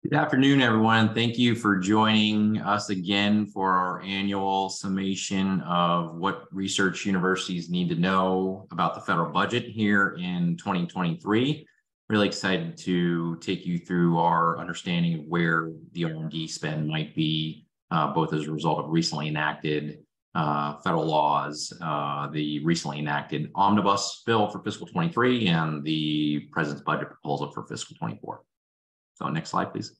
Good afternoon, everyone. Thank you for joining us again for our annual summation of what research universities need to know about the federal budget here in 2023. Really excited to take you through our understanding of where the R&D spend might be, both as a result of recently enacted federal laws, the recently enacted omnibus bill for fiscal 23 and the president's budget proposal for fiscal 24. So next slide, please.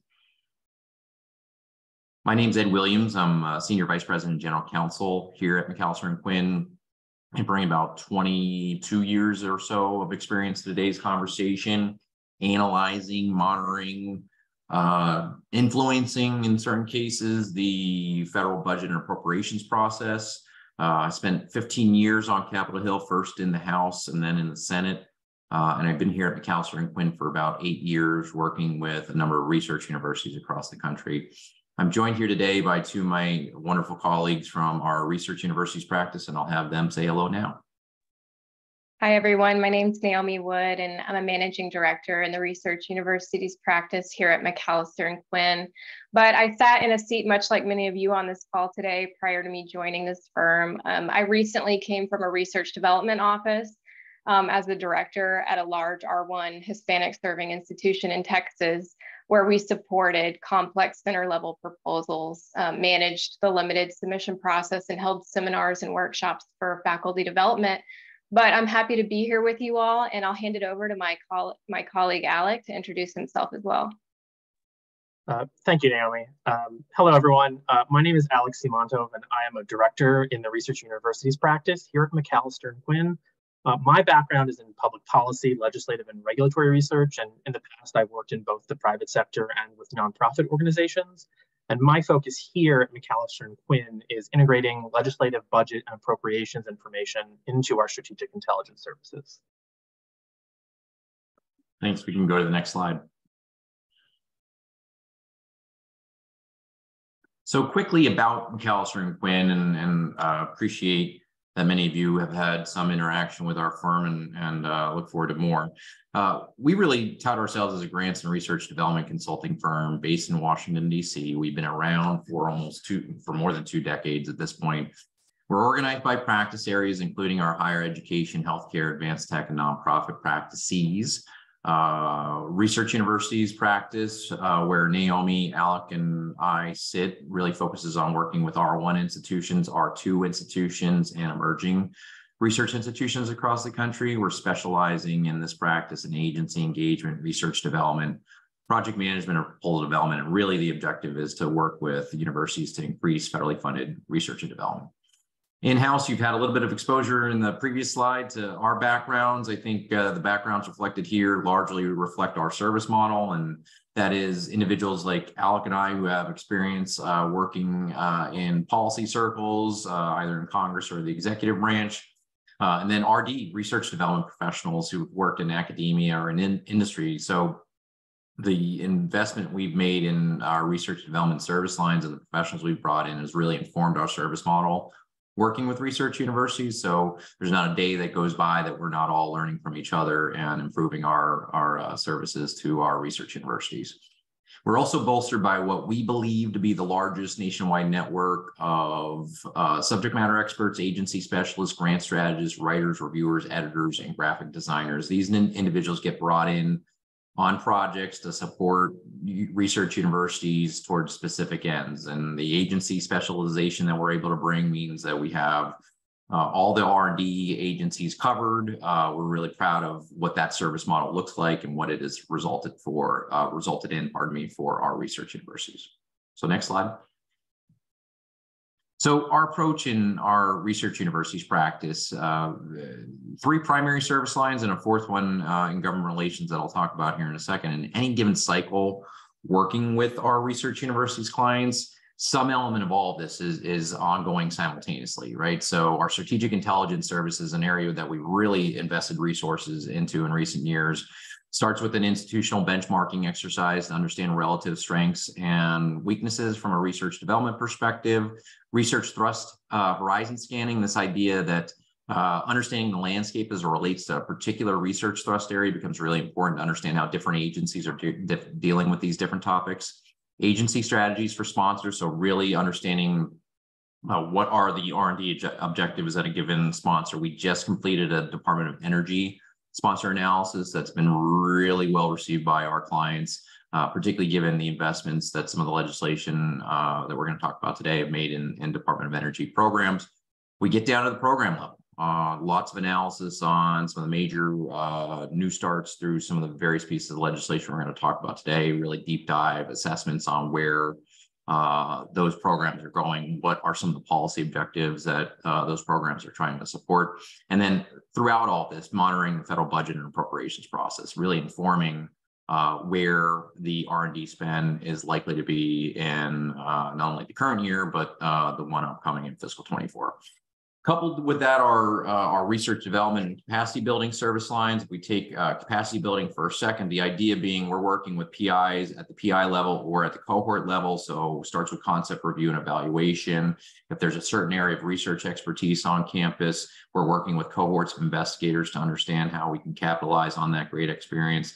My name is Ed Williams. I'm Senior Vice President and General Counsel here at McAllister and Quinn. I bring about 22 years or so of experience to today's conversation, analyzing, monitoring, influencing in certain cases the federal budget and appropriations process. I spent 15 years on Capitol Hill, first in the House and then in the Senate. And I've been here at McAllister and Quinn for about 8 years, working with a number of research universities across the country. I'm joined here today by two of my wonderful colleagues from our research universities practice, and I'll have them say hello now. Hi, everyone. My name is Naomi Wood, and I'm a managing director in the research universities practice here at McAllister and Quinn. But I sat in a seat much like many of you on this call today prior to me joining this firm. I recently came from a research development office as the director at a large R1 Hispanic serving institution in Texas, where we supported complex center-level proposals, managed the limited submission process, and held seminars and workshops for faculty development. But I'm happy to be here with you all, and I'll hand it over to my colleague, Alec, to introduce himself as well. Thank you, Naomi. Hello, everyone. My name is Alec Simantov, and I am a director in the research universities practice here at McAllister and Quinn. My background is in public policy, legislative, and regulatory research, and in the past, I've worked in both the private sector and with nonprofit organizations. And my focus here at McAllister and Quinn is integrating legislative, budget, and appropriations information into our strategic intelligence services. Thanks. We can go to the next slide. So quickly about McAllister and Quinn, and appreciate that many of you have had some interaction with our firm and look forward to more. We really tout ourselves as a grants and research development consulting firm based in Washington, D.C. We've been around for more than 2 decades at this point. We're organized by practice areas, including our higher education, healthcare, advanced tech, and nonprofit practices. Research universities practice, where Naomi, Alec, and I sit, really focuses on working with R1 institutions, R2 institutions, and emerging research institutions across the country. We're specializing in this practice in agency engagement, research development, project management, or proposal development. And really the objective is to work with universities to increase federally funded research and development. In-house, you've had a little bit of exposure in the previous slide to our backgrounds. I think the backgrounds reflected here largely reflect our service model, and that is individuals like Alec and I who have experience working in policy circles, either in Congress or the executive branch, and then RD, research development professionals who've worked in academia or in industry. So the investment we've made in our research development service lines and the professionals we've brought in has really informed our service model working with research universities. So there's not a day that goes by that we're not all learning from each other and improving our services to our research universities. We're also bolstered by what we believe to be the largest nationwide network of subject matter experts, agency specialists, grant strategists, writers, reviewers, editors, and graphic designers. These individuals get brought in on projects to support research universities towards specific ends. And the agency specialization that we're able to bring means that we have all the R&D agencies covered. We're really proud of what that service model looks like and what it has resulted in for our research universities. So next slide. So our approach in our research universities practice, 3 primary service lines and a 4th one in government relations that I'll talk about here in a second. In any given cycle, working with our research universities clients, some element of all of this is ongoing simultaneously, right? So our strategic intelligence service is an area that we really invested resources into in recent years. Starts with an institutional benchmarking exercise to understand relative strengths and weaknesses from a research development perspective, research thrust horizon scanning, this idea that Understanding the landscape as it relates to a particular research thrust area becomes really important to understand how different agencies are dealing with these different topics. Agency strategies for sponsors, so really understanding what are the R&D objectives at a given sponsor. We just completed a Department of Energy sponsor analysis that's been really well received by our clients, particularly given the investments that some of the legislation that we're going to talk about today have made in Department of Energy programs. We get down to the program level. Lots of analysis on some of the major new starts through some of the various pieces of legislation we're going to talk about today, really deep dive assessments on where those programs are going, what are some of the policy objectives that those programs are trying to support. And then throughout all this, monitoring the federal budget and appropriations process, really informing where the R&D spend is likely to be in not only the current year, but the one upcoming in fiscal 24. Coupled with that are our research development and capacity building service lines. If we take capacity building for a second, the idea being we're working with PIs at the PI level or at the cohort level. So starts with concept review and evaluation. If there's a certain area of research expertise on campus, we're working with cohorts of investigators to understand how we can capitalize on that great experience.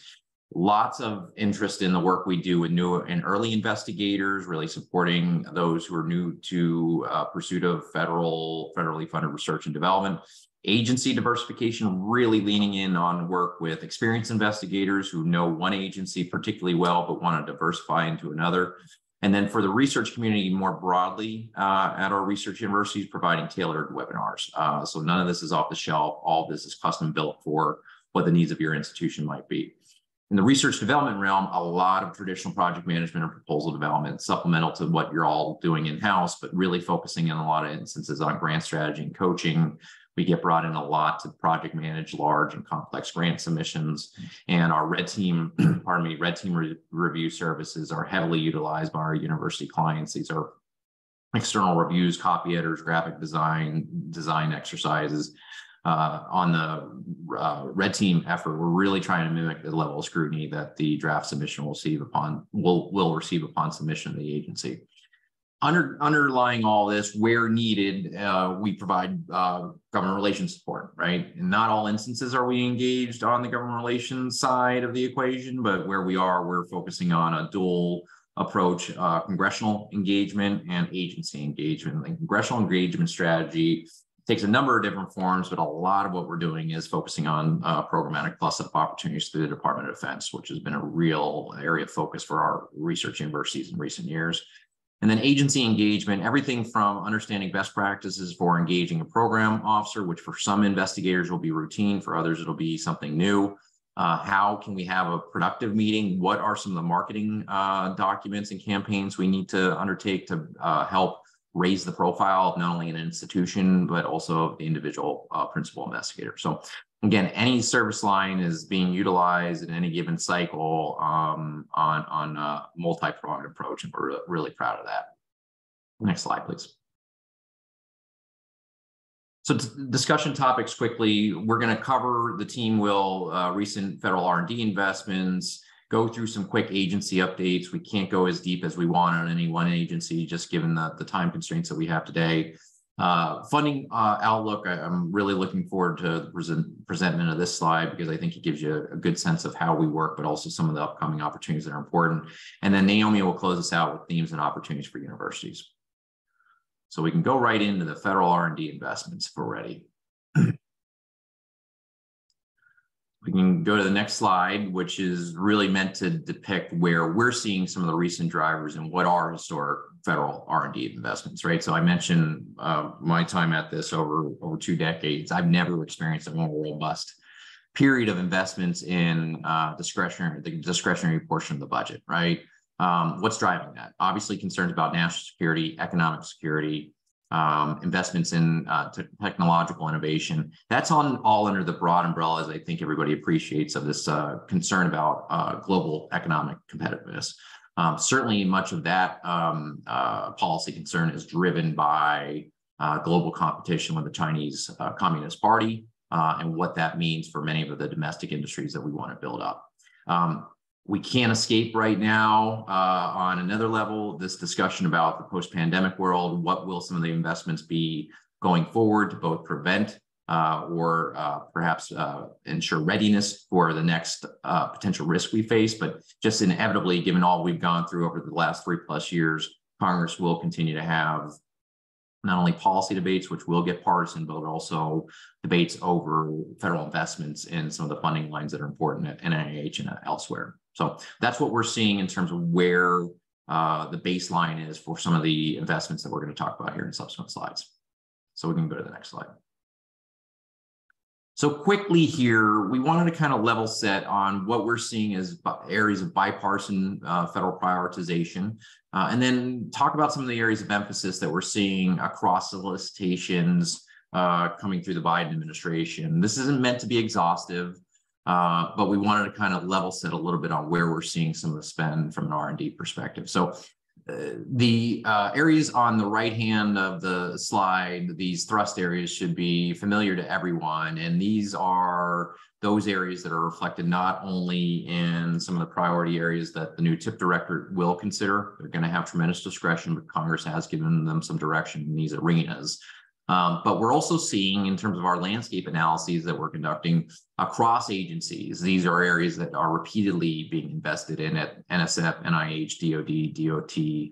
Lots of interest in the work we do with new and early investigators, really supporting those who are new to pursuit of federally funded research and development. Agency diversification, really leaning in on work with experienced investigators who know one agency particularly well, but want to diversify into another. And then for the research community more broadly at our research universities, providing tailored webinars. So none of this is off the shelf. All of this is custom built for what the needs of your institution might be. In the research development realm, a lot of traditional project management and proposal development, supplemental to what you're all doing in-house, but really focusing in a lot of instances on grant strategy and coaching. We get brought in a lot to project manage large and complex grant submissions. And our red team, red team review services are heavily utilized by our university clients. These are external reviews, copy editors, graphic design exercises. On the red team effort, we're really trying to mimic the level of scrutiny that the draft submission will receive upon submission to the agency. Underlying all this, where needed, we provide government relations support, right? In not all instances are we engaged on the government relations side of the equation, but where we are, we're focusing on a dual approach, congressional engagement and agency engagement. The congressional engagement strategy takes a number of different forms, but a lot of what we're doing is focusing on programmatic plus-up opportunities through the Department of Defense, which has been a real area of focus for our research universities in recent years. And then agency engagement, everything from understanding best practices for engaging a program officer, which for some investigators will be routine, for others it'll be something new. How can we have a productive meeting? What are some of the marketing documents and campaigns we need to undertake to help raise the profile of not only an institution, but also the individual principal investigator. So again, any service line is being utilized in any given cycle on a multi-pronged approach, and we're really proud of that. Next slide, please. So discussion topics quickly. We're going to cover, the team will, recent federal R&D investments, go through some quick agency updates. We can't go as deep as we want on any one agency, just given the time constraints that we have today. Funding outlook, I'm really looking forward to the presentment of this slide because I think it gives you a good sense of how we work, but also some of the upcoming opportunities that are important. And then Naomi will close us out with themes and opportunities for universities. So we can go right into the federal R&D investments if we're ready. We can go to the next slide, which is really meant to depict where we're seeing some of the recent drivers and what are historic federal R&D investments, right? So I mentioned my time at this over 2 decades. I've never experienced a more robust period of investments in the discretionary portion of the budget, right? What's driving that? Obviously concerns about national security, economic security, investments in technological innovation. That's all under the broad umbrella, as I think everybody appreciates, of this concern about global economic competitiveness. Certainly much of that policy concern is driven by global competition with the Chinese Communist Party and what that means for many of the domestic industries that we want to build up. We can't escape right now on another level this discussion about the post-pandemic world. What will some of the investments be going forward to both prevent or perhaps ensure readiness for the next potential risk we face. But just inevitably, given all we've gone through over the last 3+ years, Congress will continue to have not only policy debates, which will get partisan, but also debates over federal investments in some of the funding lines that are important at NIH and elsewhere. So that's what we're seeing in terms of where the baseline is for some of the investments that we're going to talk about here in subsequent slides. So we can go to the next slide. So quickly here, we wanted to kind of level set on what we're seeing as areas of bipartisan federal prioritization, and then talk about some of the areas of emphasis that we're seeing across solicitations coming through the Biden administration. This isn't meant to be exhaustive, but we wanted to kind of level set a little bit on where we're seeing some of the spend from an R&D perspective. So the areas on the right hand of the slide, these thrust areas, should be familiar to everyone. And these are those areas that are reflected not only in some of the priority areas that the new TIP director will consider. They're going to have tremendous discretion, but Congress has given them some direction in these arenas. But we're also seeing, in terms of our landscape analyses that we're conducting across agencies, these are areas that are repeatedly being invested in at NSF, NIH, DOD,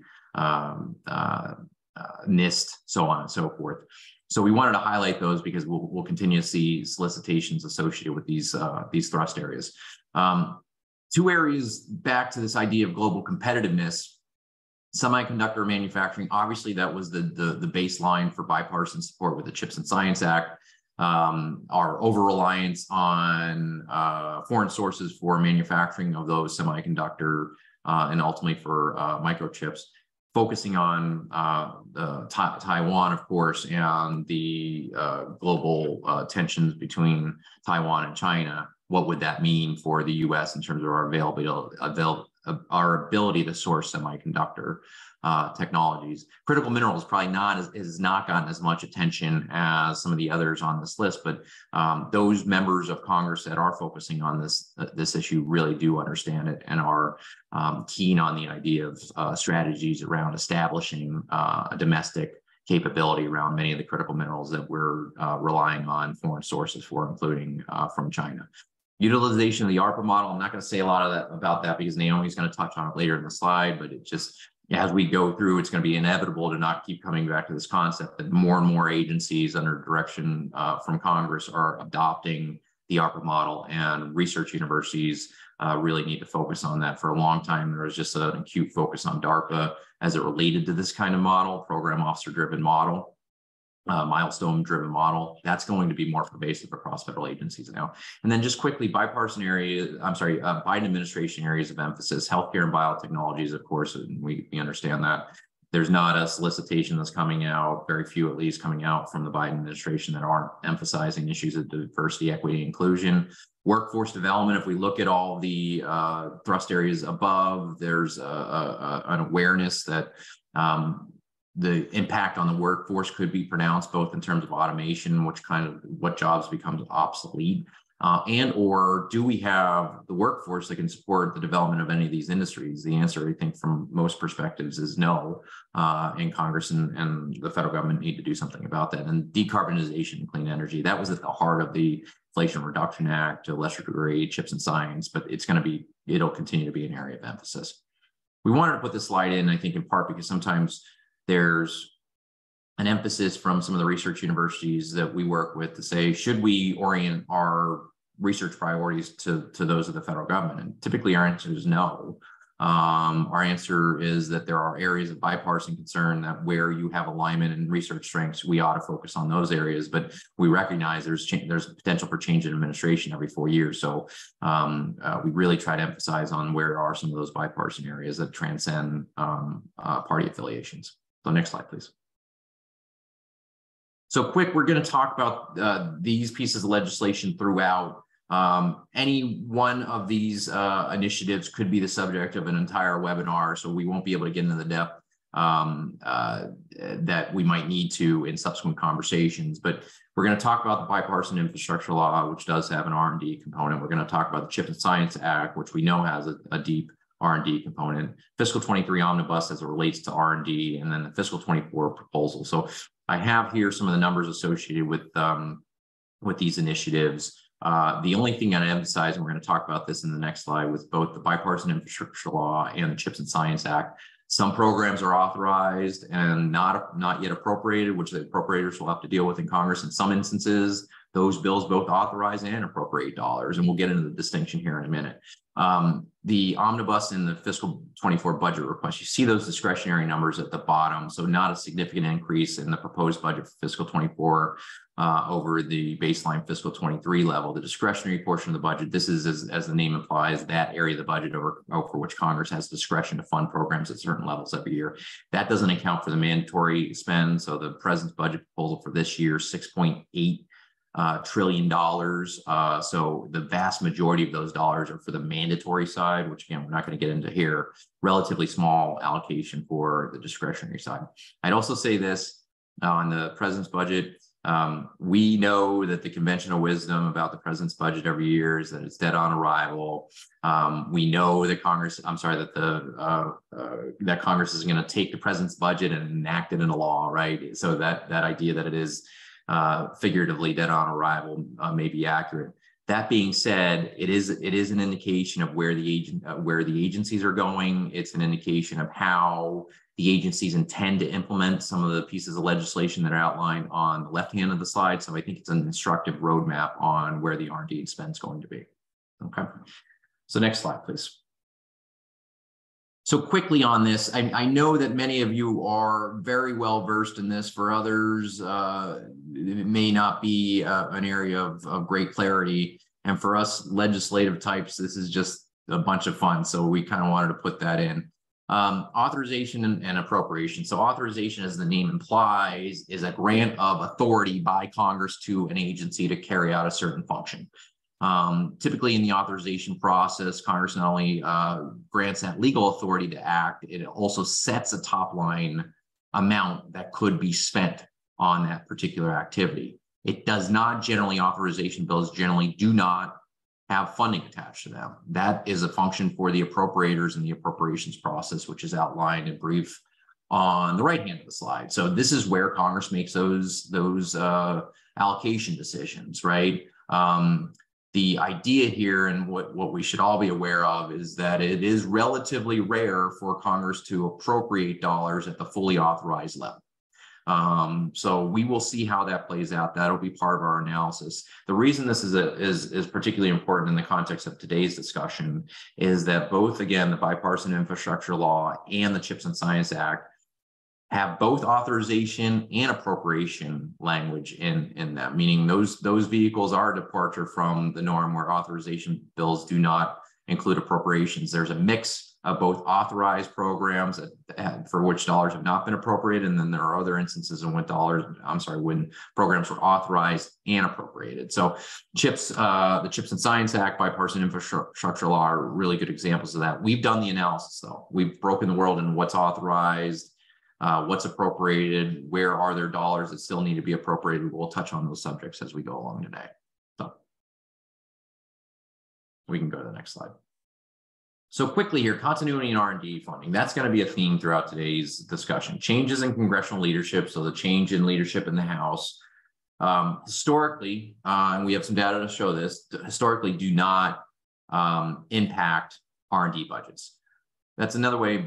NIST, so on and so forth. So we wanted to highlight those because we'll continue to see solicitations associated with these thrust areas. Two areas back to this idea of global competitiveness. Semiconductor manufacturing, obviously that was the baseline for bipartisan support with the CHIPS and Science Act. Our over-reliance on foreign sources for manufacturing of those semiconductor and ultimately for microchips, focusing on Taiwan, of course, and the global tensions between Taiwan and China. What would that mean for the U.S. in terms of our ability to source semiconductor technologies? Critical minerals probably has not gotten as much attention as some of the others on this list, but those members of Congress that are focusing on this issue really do understand it and are keen on the idea of strategies around establishing a domestic capability around many of the critical minerals that we're relying on foreign sources for, including from China. Utilization of the ARPA model, I'm not going to say a lot about that because Naomi's going to touch on it later in the slide, but it just, as we go through, it's going to be inevitable to not keep coming back to this concept that more and more agencies under direction from Congress are adopting the ARPA model, and research universities really need to focus on that. For a long time, there was just an acute focus on DARPA as it related to this kind of model, program officer-driven model. Milestone-driven model. That's going to be more pervasive across federal agencies now. And then just quickly, Biden administration areas of emphasis, healthcare and biotechnologies, of course, and we understand that. There's not a solicitation that's coming out, very few at least, coming out from the Biden administration that aren't emphasizing issues of diversity, equity, inclusion. Workforce development, if we look at all the thrust areas above, there's an awareness that the impact on the workforce could be pronounced, both in terms of automation, what jobs becomes obsolete, and or do we have the workforce that can support the development of any of these industries? The answer, I think, from most perspectives is no, and Congress and the federal government need to do something about that. And decarbonization and clean energy, that was at the heart of the Inflation Reduction Act, to a lesser degree, CHIPS and Science, but it'll continue to be an area of emphasis. We wanted to put this slide in, I think, in part because sometimes there's an emphasis from some of the research universities that we work with to say, should we orient our research priorities to those of the federal government? And typically our answer is no. Our answer is that there are areas of bipartisan concern that where you have alignment and research strengths, we ought to focus on those areas. But we recognize there's potential for change in administration every 4 years. So we really try to emphasize on where are some of those bipartisan areas that transcend party affiliations. So next slide, please. So quick, we're going to talk about these pieces of legislation throughout. Any one of these initiatives could be the subject of an entire webinar, so we won't be able to get into the depth that we might need to in subsequent conversations. But we're going to talk about the Bipartisan Infrastructure Law, which does have an R&D component. We're going to talk about the CHIPS and Science Act, which we know has a deep R&D component, fiscal 23 omnibus as it relates to R&D, and then the fiscal 24 proposal. So I have here some of the numbers associated with with these initiatives. The only thing I'd emphasize, and we're going to talk about this in the next slide, with both the Bipartisan Infrastructure Law and the CHIPS and Science Act, some programs are authorized and not yet appropriated, which the appropriators will have to deal with in Congress. In some instances, those bills both authorize and appropriate dollars, and we'll get into the distinction here in a minute. The omnibus and the fiscal 24 budget request, you see those discretionary numbers at the bottom, so not a significant increase in the proposed budget for fiscal 24 over the baseline fiscal 23 level. The discretionary portion of the budget, this is, as the name implies, that area of the budget over which Congress has discretion to fund programs at certain levels every year. That doesn't account for the mandatory spend. So the president's budget proposal for this year, $6.8 trillion. So the vast majority of those dollars are for the mandatory side, which again, we're not going to get into here. Relatively small allocation for the discretionary side. I'd also say this on the president's budget. We know that the conventional wisdom about the president's budget every year is that it's dead on arrival. We know that that Congress is going to take the president's budget and enact it into law, right? So that idea that it is figuratively dead on arrival may be accurate. That being said, it is an indication of where the agencies are going. It's an indication of how the agencies intend to implement some of the pieces of legislation that are outlined on the left hand of the slide. So I think it's an instructive roadmap on where the R&D spend is going to be. Okay. So next slide, please. So quickly on this, I know that many of you are very well versed in this. For others, it may not be an area of great clarity. And for us legislative types, this is just a bunch of fun. So we kind of wanted to put that in. Authorization and appropriation. So authorization, as the name implies, is a grant of authority by Congress to an agency to carry out a certain function. Typically in the authorization process, Congress not only grants that legal authority to act, it also sets a top line amount that could be spent on that particular activity. It does not generally, authorization bills generally do not have funding attached to them. That is a function for the appropriators in the appropriations process, which is outlined in brief on the right hand of the slide. So this is where Congress makes those allocation decisions, right? The idea here, and what we should all be aware of, is that it is relatively rare for Congress to appropriate dollars at the fully authorized level. So we will see how that plays out. That'll be part of our analysis. The reason this is particularly important in the context of today's discussion is that both, again, the Bipartisan Infrastructure Law and the CHIPS and Science Act have both authorization and appropriation language in them, meaning those vehicles are a departure from the norm where authorization bills do not include appropriations. There's a mix of both authorized programs for which dollars have not been appropriated, and then there are other instances in when when programs were authorized and appropriated. So the CHIPS and Science Act, Bipartisan Infrastructure Law are really good examples of that. We've done the analysis though. We've broken the world into what's authorized, what's appropriated, where are there dollars that still need to be appropriated. We'll touch on those subjects as we go along today. So we can go to the next slide. So quickly here, continuity in R&D funding. That's going to be a theme throughout today's discussion. Changes in congressional leadership, so the change in leadership in the House, historically, and we have some data to show this, historically do not impact R&D budgets. That's another way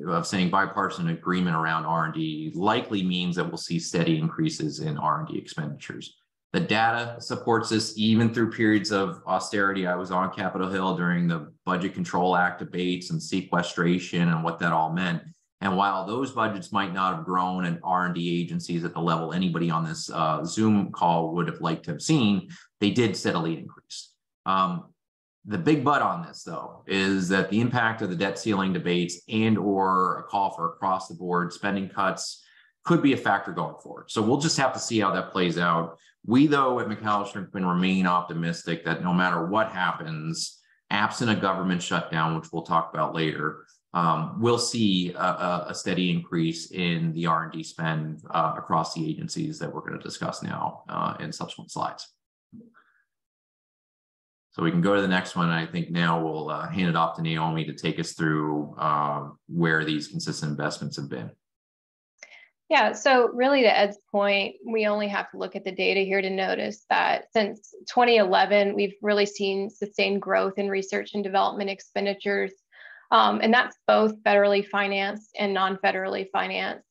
of saying bipartisan agreement around R&D likely means that we'll see steady increases in R&D expenditures. The data supports this even through periods of austerity. I was on Capitol Hill during the Budget Control Act debates and sequestration and what that all meant. And while those budgets might not have grown in R&D agencies at the level anybody on this Zoom call would have liked to have seen, they did steadily increase. The big but on this, though, is that the impact of the debt ceiling debates and or a call for across the board spending cuts could be a factor going forward. So we'll just have to see how that plays out. We, though, at McAllister and Quinn remain optimistic that no matter what happens, absent a government shutdown, which we'll talk about later, we'll see a steady increase in the R&D spend across the agencies that we're going to discuss now in subsequent slides. So we can go to the next one. I think now we'll hand it off to Naomi to take us through where these consistent investments have been. Yeah, so really to Ed's point, we only have to look at the data here to notice that since 2011, we've really seen sustained growth in research and development expenditures. And that's both federally financed and non-federally financed.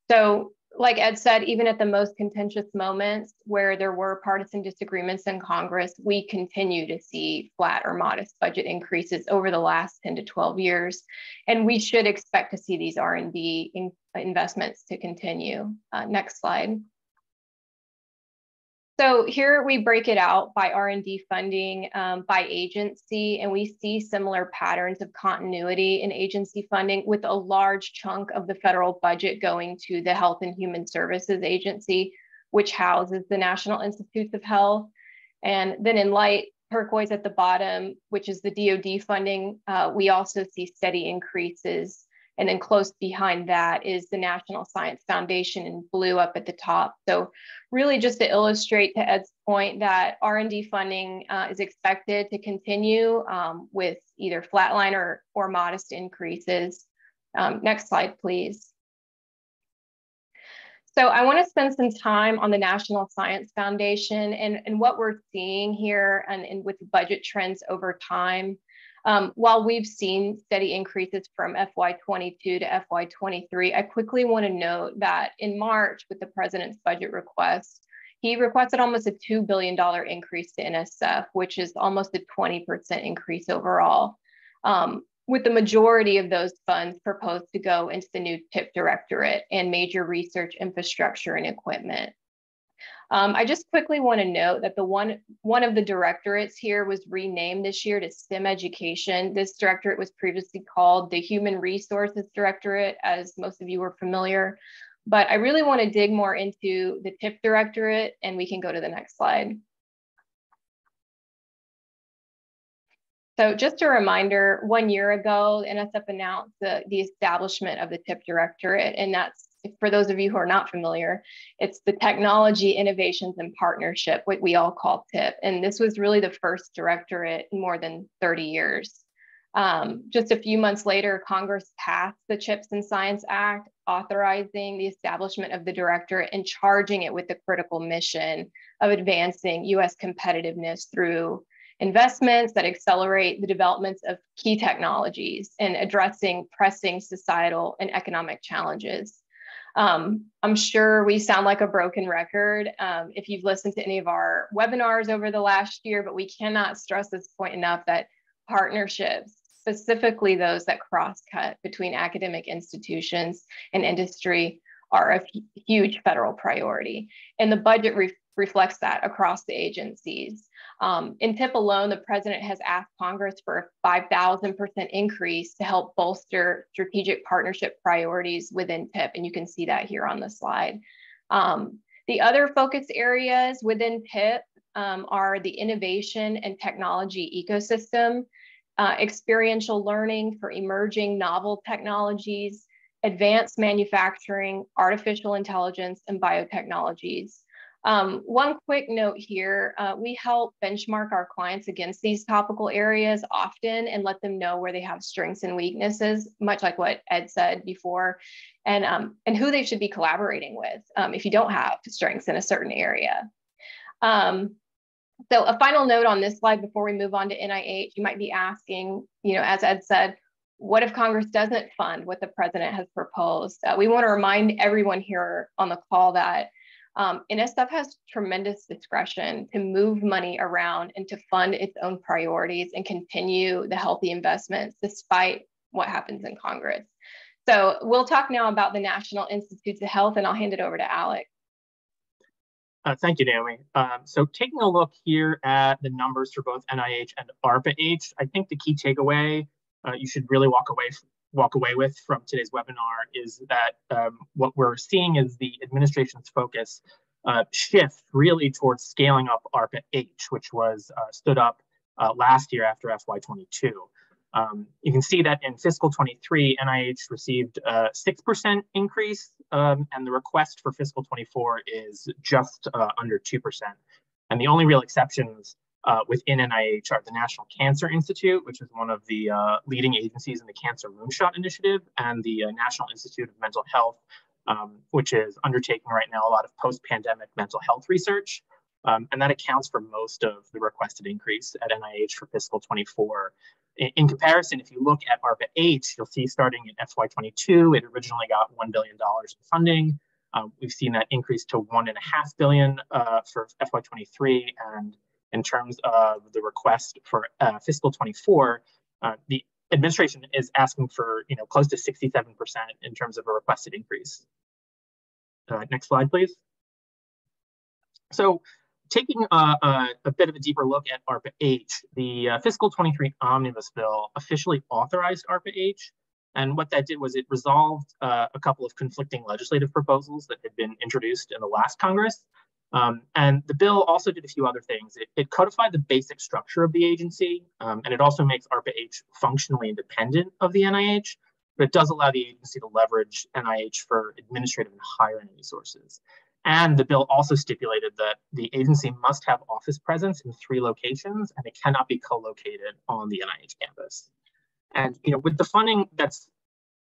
So like Ed said, even at the most contentious moments where there were partisan disagreements in Congress, we continue to see flat or modest budget increases over the last 10 to 12 years. And we should expect to see these R&D investments to continue. Next slide. So here we break it out by R&D funding by agency, and we see similar patterns of continuity in agency funding, with a large chunk of the federal budget going to the Health and Human Services Agency, which houses the National Institutes of Health. And then in light turquoise at the bottom, which is the DoD funding, we also see steady increases. And then close behind that is the National Science Foundation in blue up at the top. So really just to illustrate to Ed's point that R&D funding is expected to continue with either flatline or modest increases. Next slide, please. So I want to spend some time on the National Science Foundation and what we're seeing here and with budget trends over time. While we've seen steady increases from FY22 to FY23, I quickly want to note that in March, with the president's budget request, he requested almost a $2 billion increase to NSF, which is almost a 20% increase overall, with the majority of those funds proposed to go into the new TIP Directorate and major research infrastructure and equipment. I just quickly want to note that one of the directorates here was renamed this year to STEM Education. This directorate was previously called the Human Resources Directorate, as most of you are familiar. But I really want to dig more into the TIP Directorate, and we can go to the next slide. So just a reminder, 1 year ago, NSF announced the establishment of the TIP Directorate, and that's, for those of you who are not familiar, it's the Technology, Innovations, and Partnership, what we all call TIP. And this was really the first directorate in more than 30 years. Just a few months later, Congress passed the CHIPS and Science Act, authorizing the establishment of the directorate and charging it with the critical mission of advancing U.S. competitiveness through investments that accelerate the developments of key technologies and addressing pressing societal and economic challenges. I'm sure we sound like a broken record if you've listened to any of our webinars over the last year, but we cannot stress this point enough that partnerships, specifically those that cross-cut between academic institutions and industry, are a huge federal priority. And the budget reflects that across the agencies. In TIP alone, the president has asked Congress for a 5,000% increase to help bolster strategic partnership priorities within TIP, and you can see that here on the slide. The other focus areas within TIP are the innovation and technology ecosystem, experiential learning for emerging novel technologies, advanced manufacturing, artificial intelligence, and biotechnologies. One quick note here, we help benchmark our clients against these topical areas often and let them know where they have strengths and weaknesses, much like what Ed said before, and who they should be collaborating with if you don't have strengths in a certain area. So a final note on this slide before we move on to NIH, you might be asking, as Ed said, what if Congress doesn't fund what the president has proposed? We want to remind everyone here on the call that NSF has tremendous discretion to move money around and to fund its own priorities and continue the healthy investments despite what happens in Congress. So we'll talk now about the National Institutes of Health, and I'll hand it over to Alex. Thank you, Naomi. So taking a look here at the numbers for both NIH and ARPA-H, I think the key takeaway you should really walk away with from today's webinar is that what we're seeing is the administration's focus shift really towards scaling up ARPA-H, which was stood up last year after FY22. You can see that in fiscal 23, NIH received a 6% increase, and the request for fiscal 24 is just under 2%. And the only real exceptions within NIH are the National Cancer Institute, which is one of the leading agencies in the Cancer Moonshot Initiative, and the National Institute of Mental Health, which is undertaking right now a lot of post-pandemic mental health research. And that accounts for most of the requested increase at NIH for fiscal 24. In comparison, if you look at ARPA H, you'll see starting in FY22, it originally got $1 billion in funding. We've seen that increase to $1.5 billion for FY23. And in terms of the request for fiscal 24, the administration is asking for close to 67% in terms of a requested increase. Next slide, please. So taking a bit of a deeper look at ARPA H, the fiscal 23 omnibus bill officially authorized ARPA H. And what that did was it resolved a couple of conflicting legislative proposals that had been introduced in the last Congress. And the bill also did a few other things. It codified the basic structure of the agency, and it also makes ARPA H functionally independent of the NIH, but it does allow the agency to leverage NIH for administrative and hiring resources. And the bill also stipulated that the agency must have office presence in 3 locations, and it cannot be co-located on the NIH campus. And with the funding that's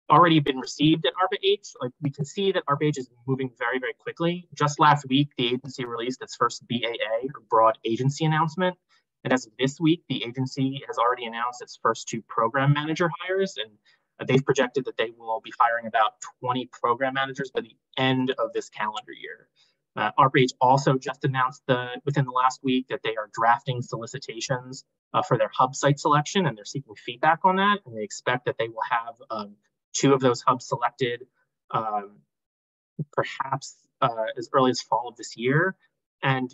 already been received at ARPA H, we can see that ARPA H is moving very, very quickly. Just last week, the agency released its first BAA, or broad agency announcement. And as of this week, the agency has already announced its first 2 program manager hires, and they've projected that they will be hiring about 20 program managers by the end of this calendar year. ARPA H also just announced within the last week that they are drafting solicitations for their hub site selection, and they're seeking feedback on that. And they expect that they will have 2 of those hubs selected perhaps as early as fall of this year. And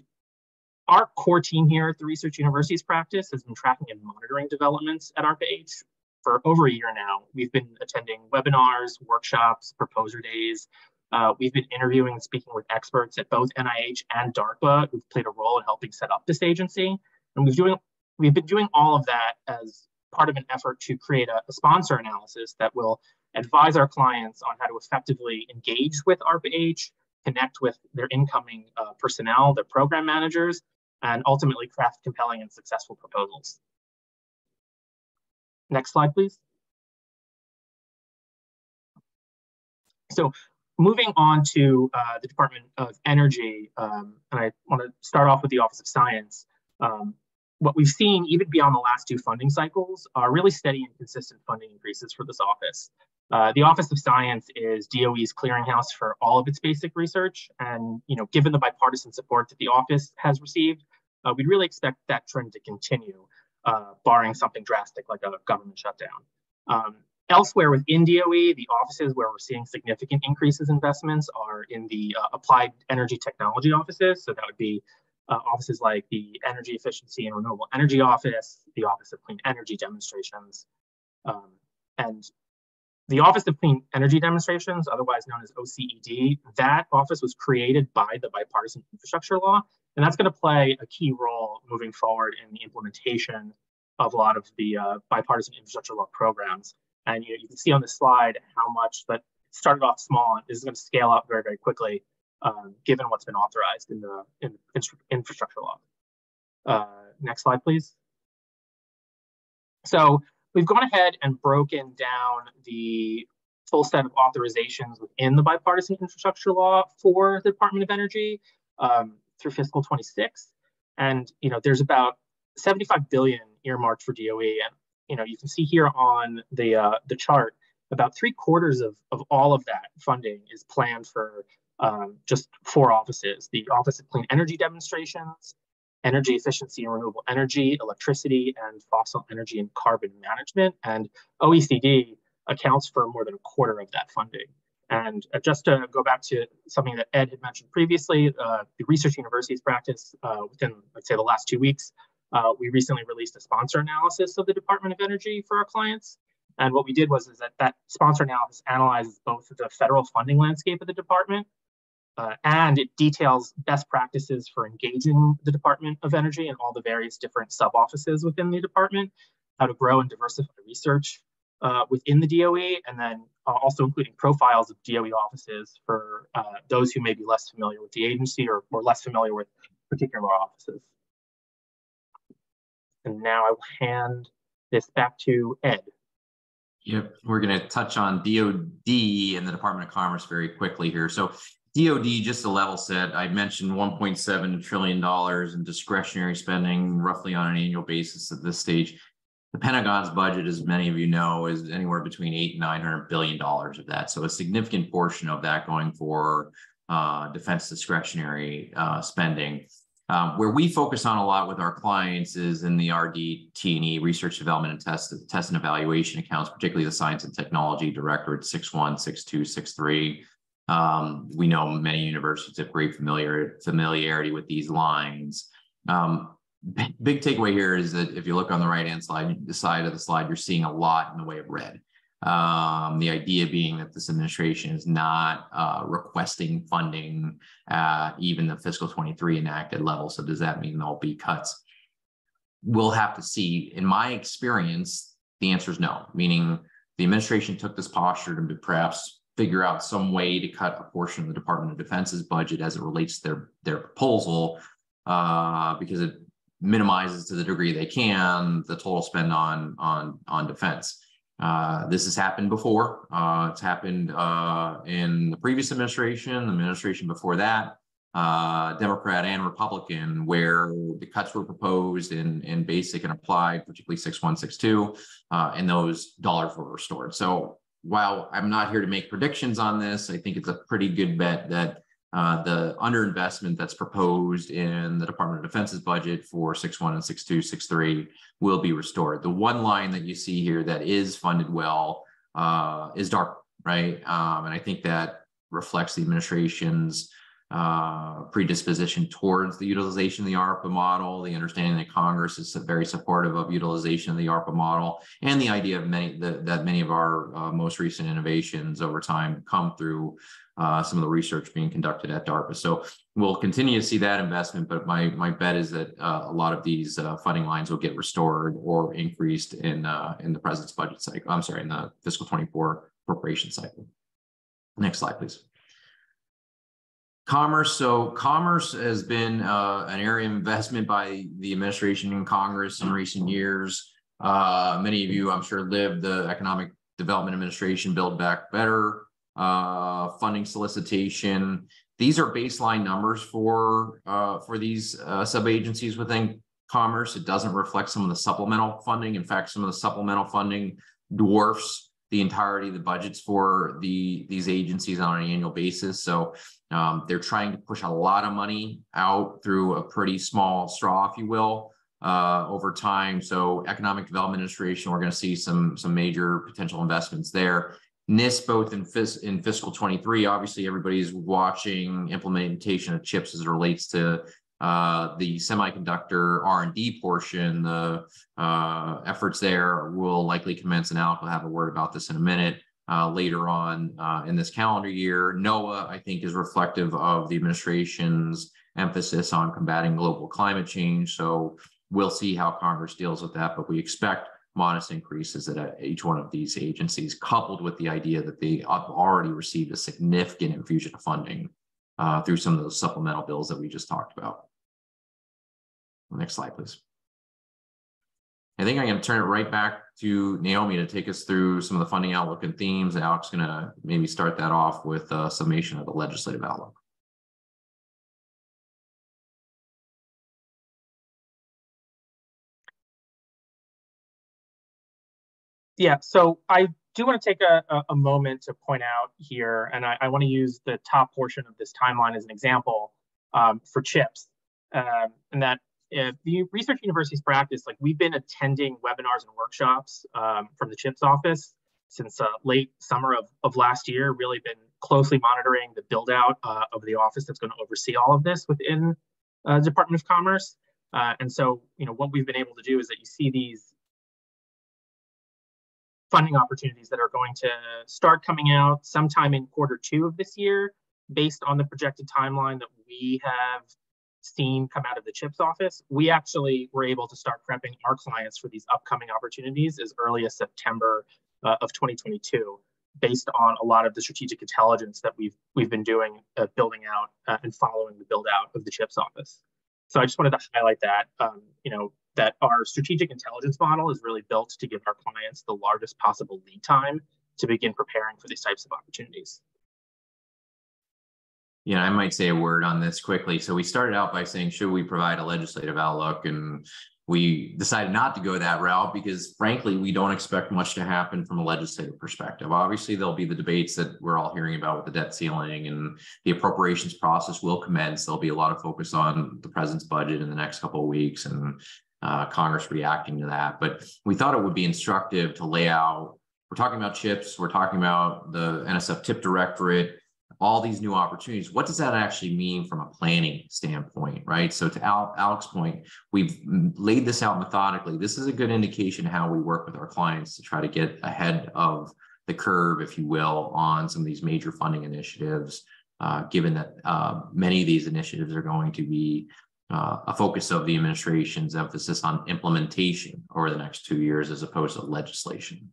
our core team here at the Research Universities practice has been tracking and monitoring developments at ARPA H for over a year now. We've been attending webinars, workshops, proposer days. We've been interviewing and speaking with experts at both NIH and DARPA who've played a role in helping set up this agency. And we've been doing all of that as part of an effort to create a sponsor analysis that will advise our clients on how to effectively engage with ARPA H, connect with their incoming personnel, their program managers, and ultimately craft compelling and successful proposals. Next slide, please. So moving on to the Department of Energy, and I want to start off with the Office of Science. What we've seen, even beyond the last 2 funding cycles, are really steady and consistent funding increases for this office. The Office of Science is DOE's clearinghouse for all of its basic research. And given the bipartisan support that the office has received, we'd really expect that trend to continue, barring something drastic like a government shutdown. Elsewhere within DOE, the offices where we're seeing significant increases in investments are in the applied energy technology offices. So that would be offices like the Energy Efficiency and Renewable Energy Office, the Office of Clean Energy Demonstrations. And the Office of Clean Energy Demonstrations, otherwise known as OCED, that office was created by the Bipartisan Infrastructure Law, and that's going to play a key role moving forward in the implementation of a lot of the Bipartisan Infrastructure Law programs. And you can see on this slide how much that started off small and is going to scale up very, very quickly, given what's been authorized in the infrastructure law. Next slide, please. So we've gone ahead and broken down the full set of authorizations within the Bipartisan Infrastructure Law for the Department of Energy through fiscal 26. And there's about $75 billion earmarked for DOE. And you can see here on the chart, about 3/4 of all of that funding is planned for just 4 offices: the Office of Clean Energy Demonstrations, Energy Efficiency and Renewable Energy, Electricity, and Fossil Energy and Carbon Management. And OECD accounts for more than 1/4 of that funding. And just to go back to something that Ed had mentioned previously, the Research Universities practice within, let's say, the last 2 weeks, we recently released a sponsor analysis of the Department of Energy for our clients. And what we did was that sponsor analysis analyzes both the federal funding landscape of the department, and it details best practices for engaging the Department of Energy and all the various different sub-offices within the department, how to grow and diversify research within the DOE, and then also including profiles of DOE offices for those who may be less familiar with the agency or less familiar with particular offices. And now I will hand this back to Ed. Yep, we're going to touch on DoD and the Department of Commerce very quickly here. So DoD, just to level set, I mentioned $1.7 trillion in discretionary spending roughly on an annual basis at this stage. The Pentagon's budget, as many of you know, is anywhere between $800 and $900 billion of that. So a significant portion of that going for defense discretionary spending. Where we focus on a lot with our clients is in the RD&T, research, development, and test and evaluation accounts, particularly the Science and Technology Directorate 61, 62, 63. We know many universities have great familiarity with these lines. Big takeaway here is that if you look on the right-hand side, the side of the slide, you're seeing a lot in the way of red. The idea being that this administration is not requesting funding at even the fiscal 23 enacted level. So does that mean there'll be cuts? We'll have to see. In my experience, the answer is no, meaning the administration took this posture to perhaps figure out some way to cut a portion of the Department of Defense's budget as it relates to their proposal, because it minimizes to the degree they can the total spend on defense. This has happened before. It's happened in the previous administration, the administration before that, Democrat and Republican, where the cuts were proposed in basic and applied, particularly 61, 62, and those dollars were restored. So while I'm not here to make predictions on this, I think it's a pretty good bet that the underinvestment that's proposed in the Department of Defense's budget for 61 and 62, 63 will be restored. The one line that you see here that is funded well is DARPA, right? And I think that reflects the administration's predisposition towards the utilization of the ARPA model, the understanding that Congress is very supportive of utilization of the ARPA model, and the idea of that many of our most recent innovations over time come through some of the research being conducted at DARPA. So we'll continue to see that investment, but my bet is that a lot of these funding lines will get restored or increased in the president's budget cycle. I'm sorry, in the fiscal 24 appropriation cycle. Next slide, please. Commerce. So commerce has been an area of investment by the administration and Congress in recent years. Many of you, I'm sure, lived the Economic Development Administration Build Back Better funding solicitation. These are baseline numbers for these sub-agencies within commerce. It doesn't reflect some of the supplemental funding. In fact, some of the supplemental funding dwarfs the entirety of the budgets for these agencies on an annual basis. So they're trying to push a lot of money out through a pretty small straw, if you will, over time. So Economic Development Administration, we're going to see some major potential investments there. NIST, both in fiscal 23, obviously everybody's watching implementation of CHIPS as it relates to the semiconductor R&D portion. The efforts there will likely commence, and Alec will have a word about this in a minute, later on in this calendar year. NOAA, I think, is reflective of the administration's emphasis on combating global climate change. So we'll see how Congress deals with that, but we expect modest increases at each one of these agencies, coupled with the idea that they have already received a significant infusion of funding through some of those supplemental bills that we just talked about. Next slide, please. I think I'm going to turn it right back to Naomi to take us through some of the funding outlook and themes. And Alec's going to maybe start that off with a summation of the legislative outlook. Yeah, so I do want to take a moment to point out here, and I want to use the top portion of this timeline as an example for CHIPS, and that the research universities practice, like we've been attending webinars and workshops from the CHIPS office since late summer of last year, really been closely monitoring the build out of the office that's going to oversee all of this within the Department of Commerce. And so, what we've been able to do is that you see these funding opportunities that are going to start coming out sometime in Q2 of this year, based on the projected timeline that we have seen come out of the CHIPS office. We actually were able to start prepping our clients for these upcoming opportunities as early as September of 2022, based on a lot of the strategic intelligence that we've been doing, building out and following the build out of the CHIPS office. So I just wanted to highlight that. that our strategic intelligence model is really built to give our clients the largest possible lead time to begin preparing for these types of opportunities. Yeah, I might say a word on this quickly. So we started out by saying, should we provide a legislative outlook? And we decided not to go that route because, frankly, we don't expect much to happen from a legislative perspective. Obviously, there'll be the debates that we're all hearing about with the debt ceiling, and the appropriations process will commence. There'll be a lot of focus on the president's budget in the next couple of weeks and Congress reacting to that. But we thought it would be instructive to lay out, we're talking about CHIPS, we're talking about the NSF TIP Directorate, all these new opportunities. What does that actually mean from a planning standpoint, right? So to Alex's point, we've laid this out methodically. This is a good indication of how we work with our clients to try to get ahead of the curve, if you will, on some of these major funding initiatives, given that many of these initiatives are going to be a focus of the administration's emphasis on implementation over the next 2 years as opposed to legislation.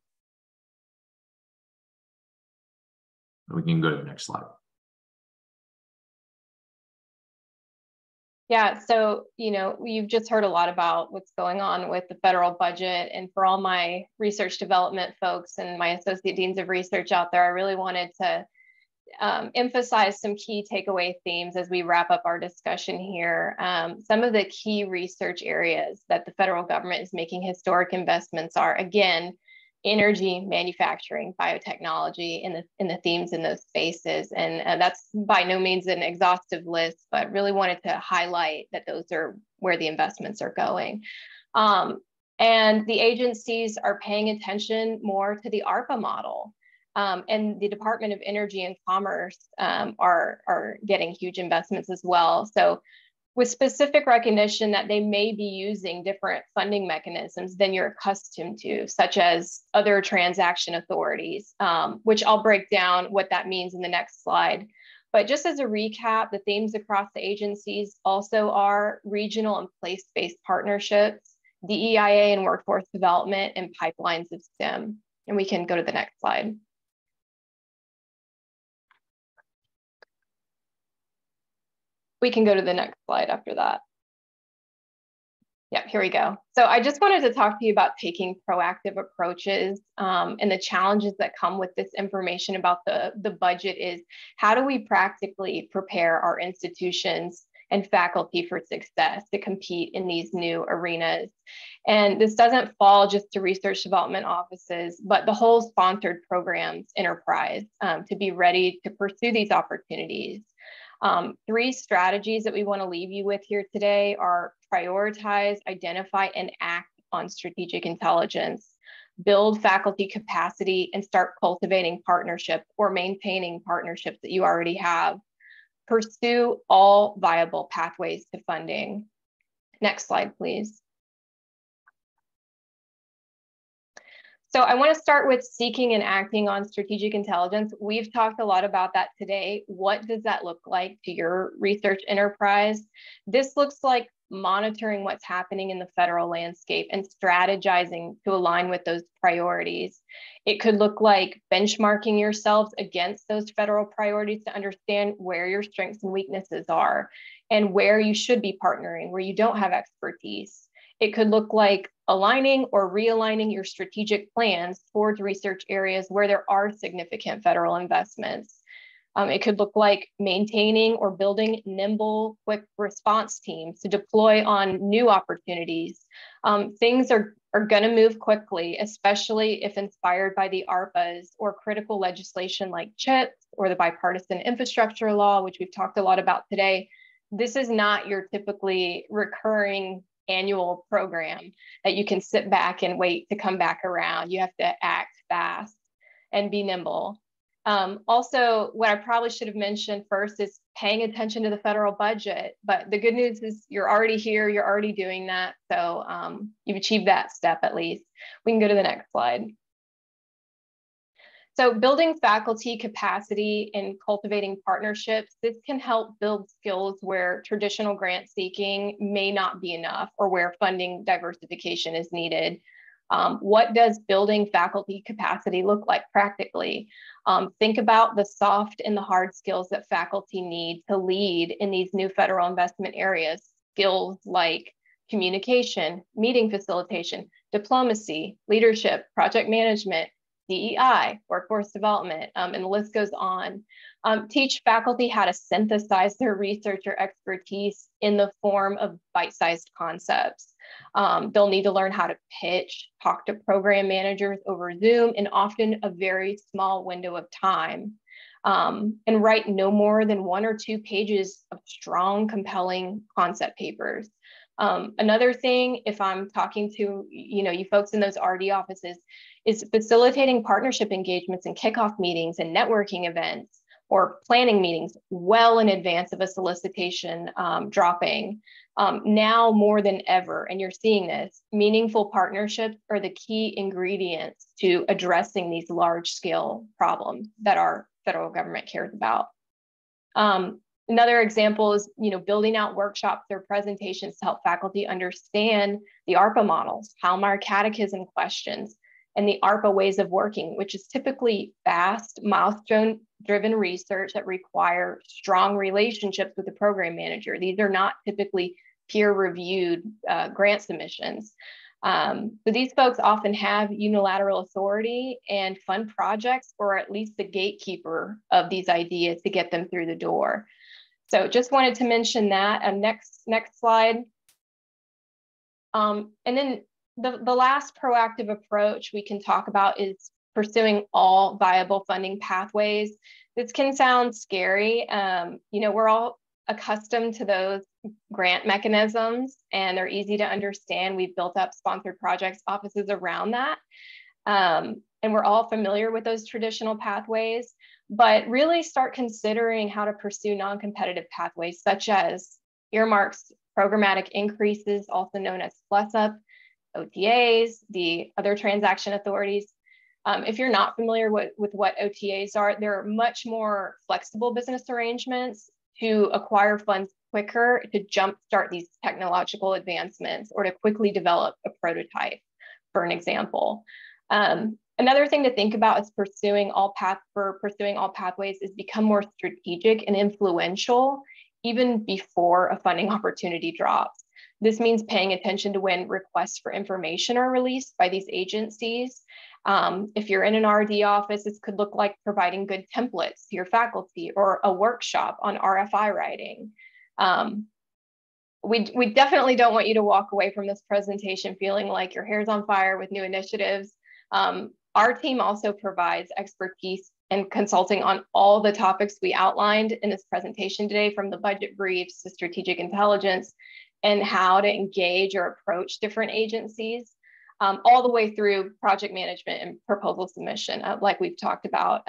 We can go to the next slide. Yeah, so, you've just heard a lot about what's going on with the federal budget. And for all my research development folks and my associate deans of research out there, I really wanted to emphasize some key takeaway themes as we wrap up our discussion here. Some of the key research areas that the federal government is making historic investments are, again, energy, manufacturing, biotechnology, in the themes in those spaces. And that's by no means an exhaustive list, but really wanted to highlight that those are where the investments are going. And the agencies are paying attention more to the ARPA model. And the Department of Energy and Commerce are getting huge investments as well. So with specific recognition that they may be using different funding mechanisms than you're accustomed to, such as other transaction authorities, which I'll break down what that means in the next slide. But just as a recap, the themes across the agencies also are regional and place-based partnerships, DEIA and workforce development, and pipelines of STEM. And we can go to the next slide. We can go to the next slide after that. Yep, here we go. So I just wanted to talk to you about taking proactive approaches and the challenges that come with this information about the budget is how do we practically prepare our institutions and faculty for success to compete in these new arenas. And this doesn't fall just to research development offices, but the whole sponsored programs enterprise to be ready to pursue these opportunities. 3 strategies that we want to leave you with here today are prioritize, identify, and act on strategic intelligence, build faculty capacity, and start cultivating partnerships or maintaining partnerships that you already have. Pursue all viable pathways to funding. Next slide, please. So I want to start with seeking and acting on strategic intelligence. We've talked a lot about that today. What does that look like to your research enterprise? This looks like monitoring what's happening in the federal landscape and strategizing to align with those priorities. It could look like benchmarking yourselves against those federal priorities to understand where your strengths and weaknesses are and where you should be partnering, where you don't have expertise. It could look like aligning or realigning your strategic plans towards research areas where there are significant federal investments. It could look like maintaining or building nimble, quick response teams to deploy on new opportunities. Things are going to move quickly, especially if inspired by the ARPAs or critical legislation like CHIPS or the Bipartisan Infrastructure Law, which we've talked a lot about today. This is not your typically recurring annual program that you can sit back and wait to come back around. You have to act fast and be nimble. Also, what I probably should have mentioned first is paying attention to the federal budget. But the good news is you're already here, you're already doing that. So you've achieved that step at least. We can go to the next slide. So building faculty capacity and cultivating partnerships, this can help build skills where traditional grant seeking may not be enough or where funding diversification is needed. What does building faculty capacity look like practically? Think about the soft and the hard skills that faculty need to lead in these new federal investment areas. Skills like communication, meeting facilitation, diplomacy, leadership, project management, DEI, workforce development, and the list goes on. Teach faculty how to synthesize their research or expertise in the form of bite-sized concepts. They'll need to learn how to pitch, talk to program managers over Zoom in often a very small window of time, and write no more than 1 or 2 pages of strong, compelling concept papers. Another thing, if I'm talking to you folks in those RD offices, is facilitating partnership engagements and kickoff meetings and networking events or planning meetings well in advance of a solicitation dropping. Now more than ever, and you're seeing this, meaningful partnerships are the key ingredients to addressing these large-scale problems that our federal government cares about. Another example is, building out workshops or presentations to help faculty understand the ARPA models, Palomar Catechism questions, and the ARPA ways of working, which is typically fast, milestone-driven research that require strong relationships with the program manager. These are not typically peer-reviewed grant submissions. So these folks often have unilateral authority and fund projects, or at least the gatekeeper of these ideas to get them through the door. So just wanted to mention that. Next slide. And then the last proactive approach we can talk about is pursuing all viable funding pathways. This can sound scary. We're all accustomed to those grant mechanisms, and they're easy to understand. We've built up sponsored projects offices around that. And we're all familiar with those traditional pathways, but really start considering how to pursue non-competitive pathways, such as earmarks, programmatic increases, also known as plus-up, OTAs, the other transaction authorities. If you're not familiar with what OTAs are, they're much more flexible business arrangements to acquire funds quicker, to jumpstart these technological advancements, or to quickly develop a prototype, for an example. Another thing to think about is pursuing all pathways is become more strategic and influential even before a funding opportunity drops. This means paying attention to when requests for information are released by these agencies. If you're in an RD office, this could look like providing good templates to your faculty or a workshop on RFI writing. We definitely don't want you to walk away from this presentation feeling like your hair's on fire with new initiatives. Our team also provides expertise and consulting on all the topics we outlined in this presentation today, from the budget briefs to strategic intelligence and how to engage or approach different agencies, all the way through project management and proposal submission, like we've talked about.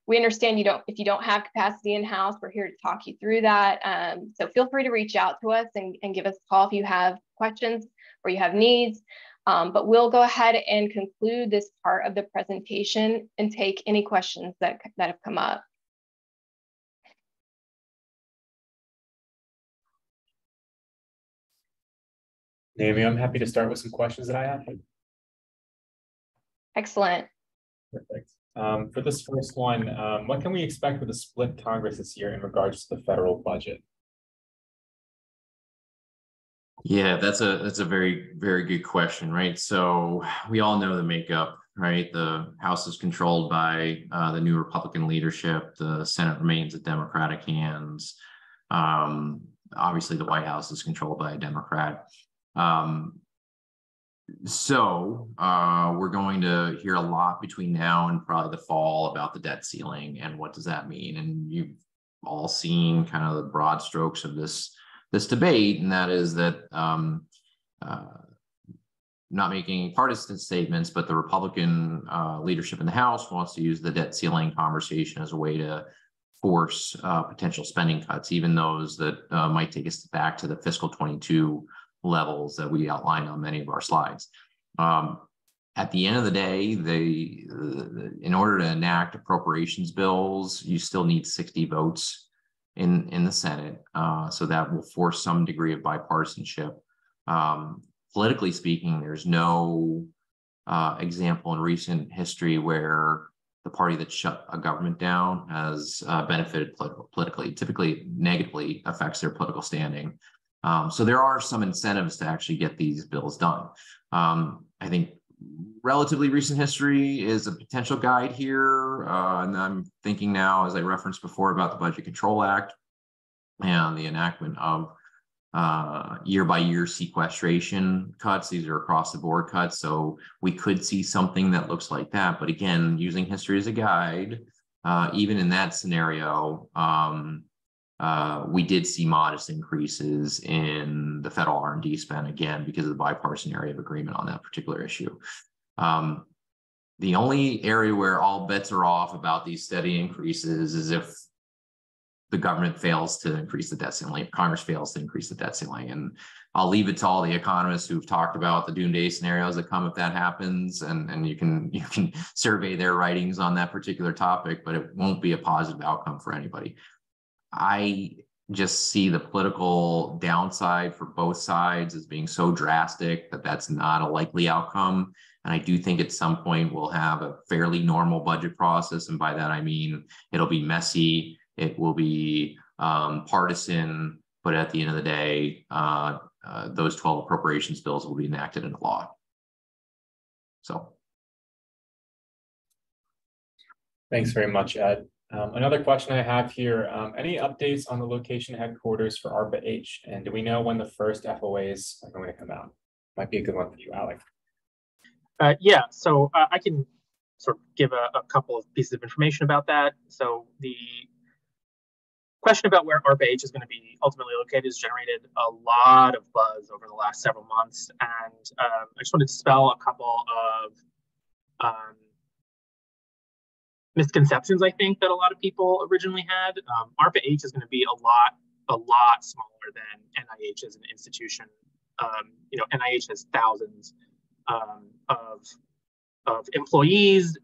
We understand if you don't have capacity in-house, we're here to talk you through that. So feel free to reach out to us and give us a call if you have questions or you have needs. But we'll go ahead and conclude this part of the presentation and take any questions that have come up. Naomi, I'm happy to start with some questions that I have. Excellent. Perfect. For this first one, what can we expect with a split Congress this year in regards to the federal budget? Yeah, that's a very, very good question, right? So we all know the makeup, right? The House is controlled by the new Republican leadership. The Senate remains in Democratic hands. Obviously, the White House is controlled by a Democrat. So we're going to hear a lot between now and probably the fall about the debt ceiling and what does that mean. And you've all seen kind of the broad strokes of this debate, and that is that not making partisan statements, but the Republican leadership in the House wants to use the debt ceiling conversation as a way to force potential spending cuts, even those that might take us back to the fiscal 22 levels that we outlined on many of our slides. At the end of the day, in order to enact appropriations bills, you still need 60 votes in the Senate. So that will force some degree of bipartisanship. Politically speaking, there's no example in recent history where the party that shut a government down has benefited politically. Typically negatively affects their political standing. So there are some incentives to actually get these bills done. I think relatively recent history is a potential guide here. And I'm thinking now, as I referenced before, about the Budget Control Act and the enactment of year-by-year sequestration cuts. These are across-the-board cuts, so we could see something that looks like that. But again, using history as a guide, even in that scenario, we did see modest increases in the federal R&D spend, again, because of the bipartisan area of agreement on that particular issue. The only area where all bets are off about these steady increases is if the government fails to increase the debt ceiling, if Congress fails to increase the debt ceiling. And I'll leave it to all the economists who've talked about the doomsday scenarios that come if that happens, and you can survey their writings on that particular topic, but it won't be a positive outcome for anybody. I just see the political downside for both sides as being so drastic that that's not a likely outcome. And I do think at some point we'll have a fairly normal budget process. And by that, I mean, it'll be messy. It will be partisan, but at the end of the day, those 12 appropriations bills will be enacted into law. So. Thanks very much, Ed. Another question I have here, any updates on the location headquarters for ARPA-H? And do we know when the first FOAs are going to come out? Might be a good one for you, Alec. Yeah, so I can sort of give a couple of pieces of information about that. So the question about where ARPA-H is going to be ultimately located has generated a lot of buzz over the last several months. And I just wanted to dispel a couple of misconceptions, I think, that a lot of people originally had. ARPA-H is going to be a lot smaller than NIH as an institution. NIH has thousands of employees.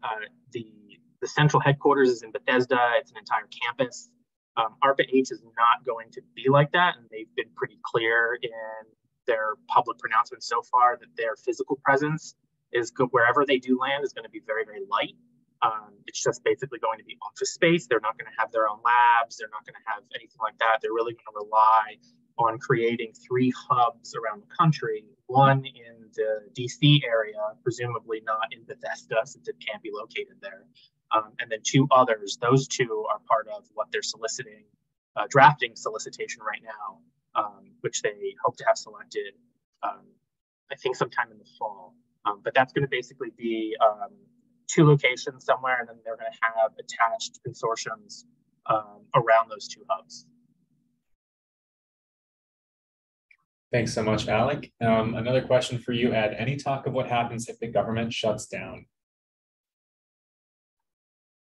The central headquarters is in Bethesda. It's an entire campus. ARPA-H is not going to be like that, and they've been pretty clear in their public pronouncements so far that their physical presence is wherever they do land is going to be very, very light. It's just basically going to be office space. They're not going to have their own labs. They're not going to have anything like that. They're really going to rely on creating 3 hubs around the country, one in the DC area, presumably not in Bethesda since it can't be located there, and then 2 others. Those 2 are part of what they're soliciting, drafting solicitation right now, which they hope to have selected, I think sometime in the fall. But that's going to basically be 2 locations somewhere, and then they're going to have attached consortiums around those 2 hubs. Thanks so much, Alec. Another question for you, Ed. Any talk of what happens if the government shuts down?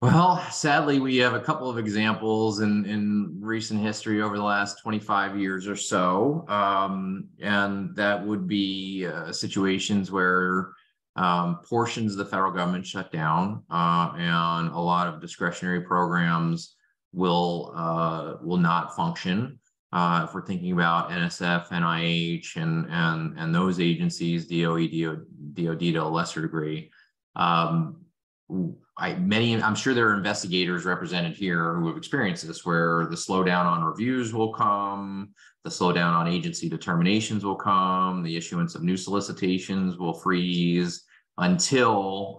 Well, sadly, we have a couple of examples in recent history over the last 25 years or so. And that would be situations where portions of the federal government shut down, and a lot of discretionary programs will not function. If we're thinking about NSF, NIH, and those agencies, DOE, DOD to a lesser degree, I'm sure there are investigators represented here who have experienced this, where the slowdown on reviews will come, the slowdown on agency determinations will come, the issuance of new solicitations will freeze until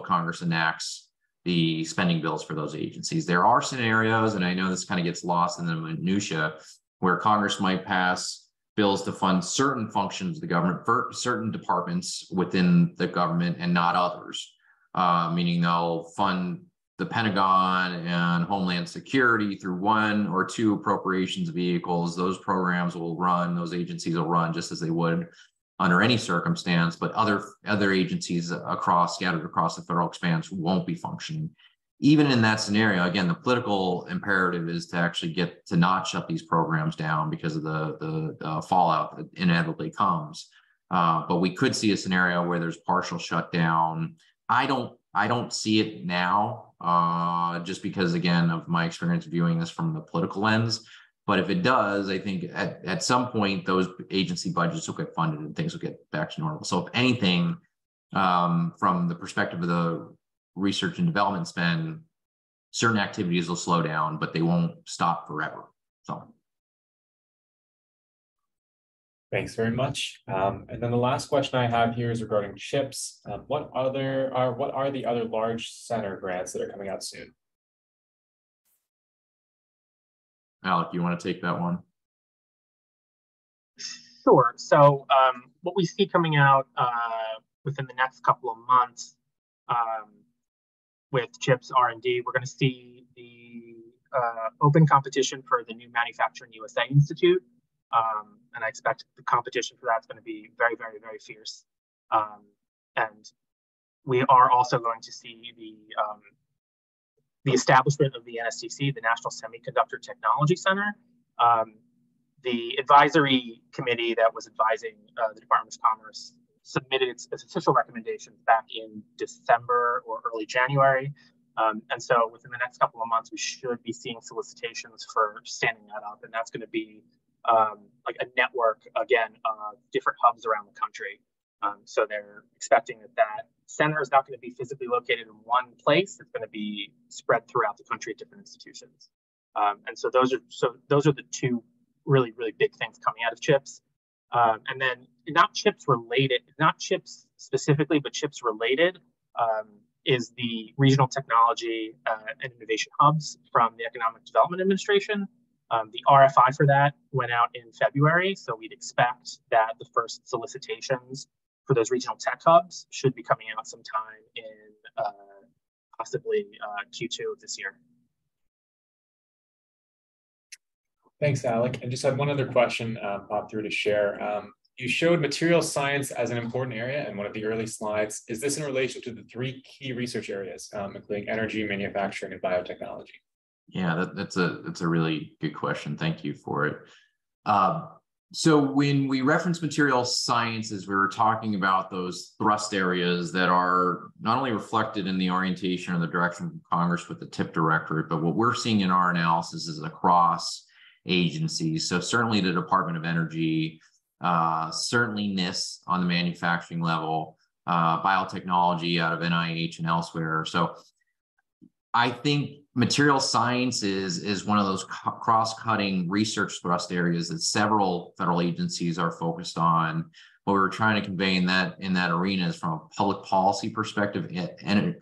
Congress enacts the spending bills for those agencies. There are scenarios, and I know this kind of gets lost in the minutia, where Congress might pass bills to fund certain functions of the government for certain departments within the government and not others. Meaning they'll fund the Pentagon and Homeland Security through 1 or 2 appropriations vehicles. Those programs will run, those agencies will run just as they would under any circumstance, but other agencies scattered across the federal expanse won't be functioning. Even in that scenario, again, the political imperative is to actually get to not shut these programs down because of the fallout that inevitably comes. But we could see a scenario where there's partial shutdown. I don't see it now, just because, again, of my experience viewing this from the political lens. But if it does, I think at some point those agency budgets will get funded and things will get back to normal. So if anything, from the perspective of the research and development spend, certain activities will slow down, but they won't stop forever. So. Thanks very much. And then the last question I have here is regarding chips. What are the other large center grants that are coming out soon? Alec, you want to take that one? Sure. So what we see coming out within the next couple of months with CHIPS R&D, we're going to see the open competition for the new Manufacturing USA Institute. And I expect the competition for that's going to be very, very, very fierce. And we are also going to see the establishment of the NSTC, the National Semiconductor Technology Center. The advisory committee that was advising the Department of Commerce submitted its official recommendations back in December or early January. And so within the next couple of months, we should be seeing solicitations for standing that up. And that's going to be like a network, again, of different hubs around the country. So they're expecting that center is not going to be physically located in one place. It's going to be spread throughout the country at different institutions. And so those are the two really, really big things coming out of CHIPS. And then not CHIPS related, not CHIPS specifically, but CHIPS related is the regional technology and innovation hubs from the Economic Development Administration. The RFI for that went out in February, so we'd expect that the first solicitations for those regional tech hubs should be coming out sometime in possibly Q2 of this year. Thanks, Alec. And just had one other question pop through to share. You showed material science as an important area in one of the early slides. Is this in relation to the three key research areas, including energy, manufacturing, and biotechnology? Yeah, that's a really good question. Thank you for it. So when we reference material sciences, we were talking about those thrust areas that are not only reflected in the orientation or the direction from Congress with the TIP directorate, but what we're seeing in our analysis is across agencies. So certainly the Department of Energy, certainly NIST on the manufacturing level, biotechnology out of NIH and elsewhere. So I think material sciences is one of those cross-cutting research thrust areas that several federal agencies are focused on. What we're trying to convey in that arena is from a public policy perspective,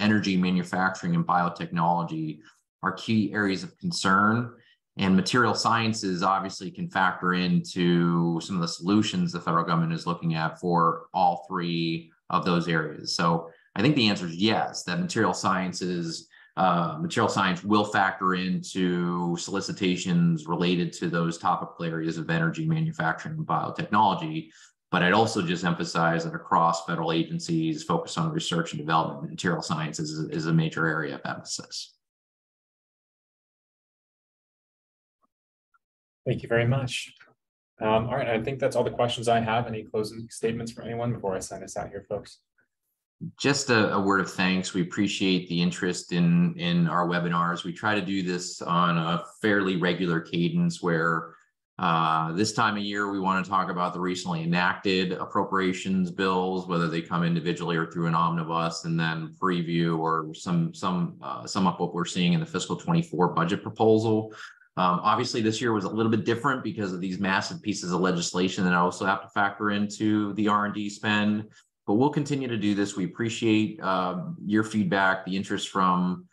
energy, manufacturing, and biotechnology are key areas of concern. And material sciences obviously can factor into some of the solutions the federal government is looking at for all three of those areas. So I think the answer is yes, that material science will factor into solicitations related to those topical areas of energy, manufacturing, and biotechnology. But I'd also just emphasize that across federal agencies focused on research and development, material sciences is a major area of emphasis. Thank you very much. All right, I think that's all the questions I have. Any closing statements for anyone before I sign us out here, folks? Just a word of thanks. We appreciate the interest in our webinars. We try to do this on a fairly regular cadence where this time of year we want to talk about the recently enacted appropriations bills, whether they come individually or through an omnibus, and then preview or sum up what we're seeing in the fiscal 24 budget proposal. Obviously, this year was a little bit different because of these massive pieces of legislation that also have to factor into the R&D spend. But we'll continue to do this. We appreciate your feedback, the interest from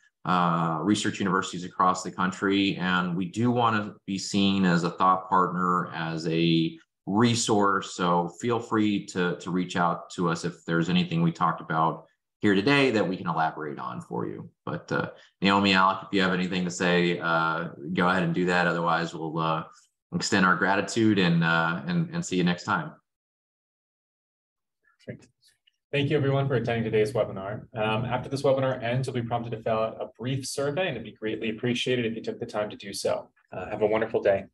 research universities across the country. And we do want to be seen as a thought partner, as a resource. So feel free to reach out to us if there's anything we talked about here today that we can elaborate on for you. But Naomi, Alec, if you have anything to say, go ahead and do that. Otherwise, we'll extend our gratitude and see you next time. Perfect. Thank you, everyone, for attending today's webinar. After this webinar ends, you'll be prompted to fill out a brief survey, and it'd be greatly appreciated if you took the time to do so. Have a wonderful day.